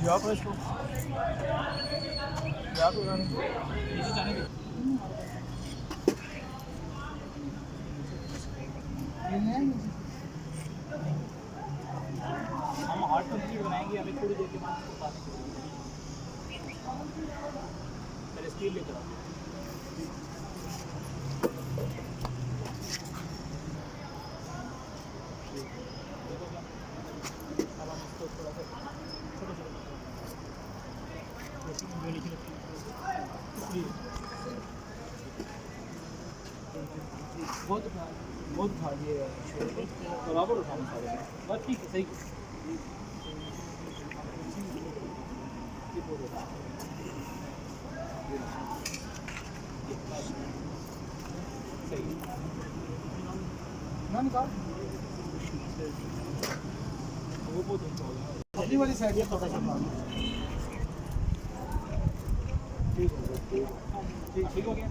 यहाँ पर इसको यहाँ पे नीचे जाने दो। हम हार्ट कंप्लीट बनाएंगे, हमें थोड़ी देर के बाद बताने के लिए पहले स्पीड लेकर आओ। अब हम इसको थोड़ा सा छोटा बहुत बहुत उठा दिए बराबर उठाना सारे बस ठीक है सही सही ना निकाल वो बहुत अगली वाली साइड में थोड़ा सा ठीक हो गया।